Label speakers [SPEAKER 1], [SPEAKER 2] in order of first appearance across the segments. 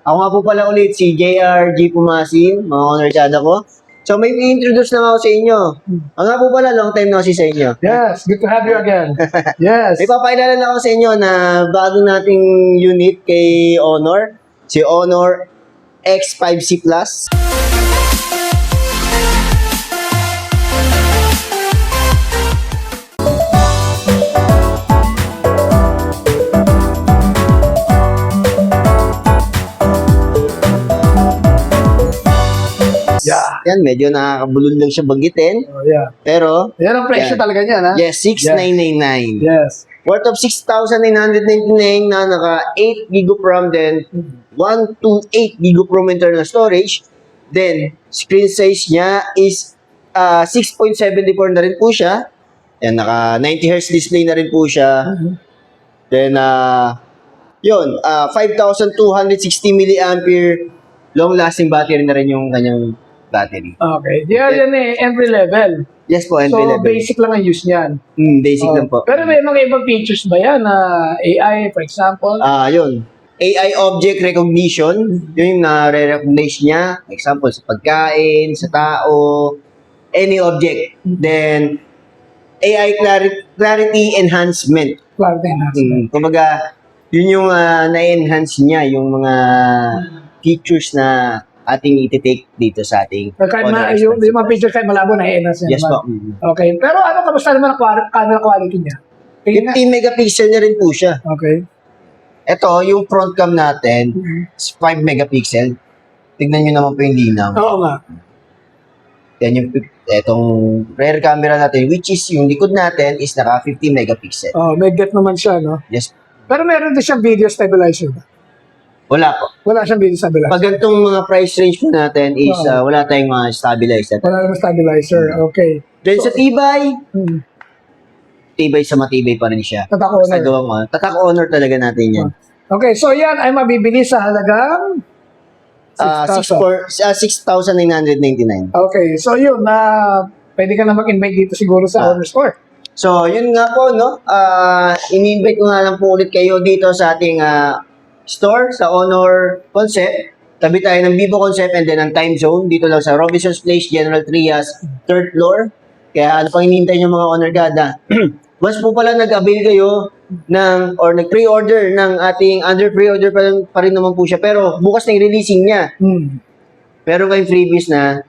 [SPEAKER 1] Ako nga po pala ulit si JRG Pumasin, mga honorsada ko. So may i-introduce lang ako sa inyo. Ako nga po pala, long time na kasi sa inyo.
[SPEAKER 2] Yes, good to have you again. Yes.
[SPEAKER 1] May papakilala lang ako sa inyo na bago nating unit kay Honor, si Honor X5C Plus.
[SPEAKER 2] Yeah.
[SPEAKER 1] Yan, medyo nakakabulol lang siya bagitin.
[SPEAKER 2] Oh, yeah.
[SPEAKER 1] Pero,
[SPEAKER 2] Yan ang presyo
[SPEAKER 1] Yan.
[SPEAKER 2] talaga niyan, ha?
[SPEAKER 1] yes, 6,999.
[SPEAKER 2] Yes.
[SPEAKER 1] Worth of 6,999 na naka 8 gigaprom then 128 gigaprom internal storage. Then, screen size niya is 6.74 na rin po siya. Yan, naka 90 Hz display na rin po siya. Then, yun, 5,260 milliampere long-lasting battery na rin yung kanyang battery.
[SPEAKER 2] Okay. Yan eh, entry level.
[SPEAKER 1] Yes po,
[SPEAKER 2] So,
[SPEAKER 1] entry level.
[SPEAKER 2] basic lang ang use niyan.
[SPEAKER 1] Basic
[SPEAKER 2] Oh.
[SPEAKER 1] lang po.
[SPEAKER 2] Pero may mga ibang features ba yan? AI, for example?
[SPEAKER 1] Yun. AI object recognition, yun yung nare-recognize niya. Example, sa pagkain, sa tao, any object. Then, AI clarity enhancement.
[SPEAKER 2] Clarity enhancement.
[SPEAKER 1] Kumbaga, yun yung na-enhance niya, yung mga features na ating iti-take dito sa ating
[SPEAKER 2] Kahit
[SPEAKER 1] Honor
[SPEAKER 2] yung
[SPEAKER 1] X5C
[SPEAKER 2] mga features kahit malabo na i-enhance
[SPEAKER 1] Yes po.
[SPEAKER 2] naman. Okay. Pero ano, kamusta naman ang camera quality niya? Tingin nga.
[SPEAKER 1] 15 megapixel na rin po siya.
[SPEAKER 2] Okay.
[SPEAKER 1] Ito, yung front cam natin, is 5 megapixel. Tignan nyo naman po yung linaw.
[SPEAKER 2] Oo nga.
[SPEAKER 1] Yan yung etong rear camera natin, which is yung likod natin is naka 50 megapixel.
[SPEAKER 2] Oh, may get naman siya, no?
[SPEAKER 1] Yes.
[SPEAKER 2] Pero meron din siyang video stabilizer ba?
[SPEAKER 1] Wala po.
[SPEAKER 2] Wala siyang video stabilizer.
[SPEAKER 1] Pag ganitong mga price range po natin is wala tayong mga stabilizer.
[SPEAKER 2] Wala namang stabilizer. Okay.
[SPEAKER 1] Then sa tibay,
[SPEAKER 2] Hmm.
[SPEAKER 1] tibay sa matibay pa rin siya.
[SPEAKER 2] Tatak
[SPEAKER 1] Sa
[SPEAKER 2] honor.
[SPEAKER 1] gawang tatak honor talaga natin yan.
[SPEAKER 2] Okay, so yan ay mabibili sa halagang
[SPEAKER 1] 6,999.
[SPEAKER 2] Okay, so yun, pwede ka na mag-invite dito siguro sa Honor Store.
[SPEAKER 1] So, yun nga po, no? In-invite ko nga lang po ulit kayo dito sa ating store, sa Honor Concept. Tabi tayo ng Vivo Concept and then ang time zone. Dito lang sa Robinson's Place, General Trias, 3rd floor. Kaya ano pang hinihintay nyo mga Honor Gada? Once po pala nag-avail kayo or nag-pre-order ng ating under pre-order pa rin naman po siya. Pero bukas na yung releasing niya. Pero kayong freebies na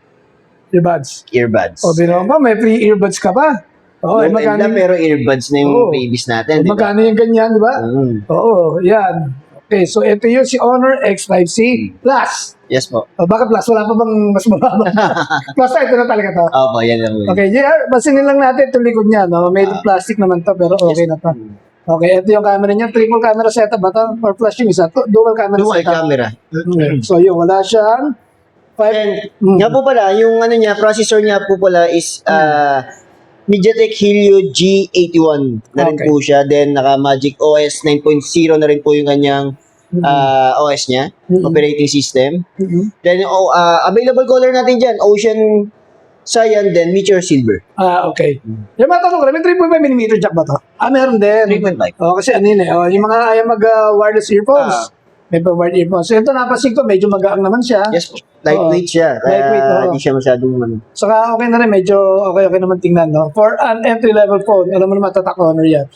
[SPEAKER 2] Earbuds.
[SPEAKER 1] earbuds.
[SPEAKER 2] O, bino ba? May free earbuds ka pa? Oo,
[SPEAKER 1] Low end lang, pero earbuds na yung
[SPEAKER 2] Oo.
[SPEAKER 1] freebies natin. Di ba?
[SPEAKER 2] Magkano yung ganyan, di ba?
[SPEAKER 1] Mm.
[SPEAKER 2] Oo, yan. Okay, so ito yun si Honor X5C Plus.
[SPEAKER 1] Yes po.
[SPEAKER 2] O, bakit Plus? Wala pa bang mas mababa? Plus ito na talaga to.
[SPEAKER 1] Opo, yan lang.
[SPEAKER 2] Okay, basinin lang natin itong likod niya. No? Made of plastic naman to, pero okay na to. Okay, ito yung camera niya. Triple camera setup ba to? Or flash yung isa? Dual camera
[SPEAKER 1] Dual
[SPEAKER 2] setup.
[SPEAKER 1] camera.
[SPEAKER 2] So yun, wala siyang
[SPEAKER 1] And, nga po pala, yung ano niya, processor niya po pala is MediaTek Helio G81 na rin
[SPEAKER 2] Okay.
[SPEAKER 1] po siya. Then, naka Magic OS 9.0 na rin po yung kanyang OS niya, operating system. Then, available color natin dyan, Ocean Cyan, then Meteor Silver.
[SPEAKER 2] Okay. Yung mga tanong ko, may 3.5mm jack ba to? Meron din.
[SPEAKER 1] 3.5.
[SPEAKER 2] Kasi ano yun eh, yung mga ayaw mag-wireless earphones. May pa-wired earphones. So ito napansin ko, medyo magaang naman siya.
[SPEAKER 1] Yes po. Lightweight siya.
[SPEAKER 2] Lightweight, oo.
[SPEAKER 1] Hindi siya masyadong ano.
[SPEAKER 2] Saka okay na rin, medyo okay naman tingnan, no? For an entry-level phone, alam mo naman, tatak honor yan.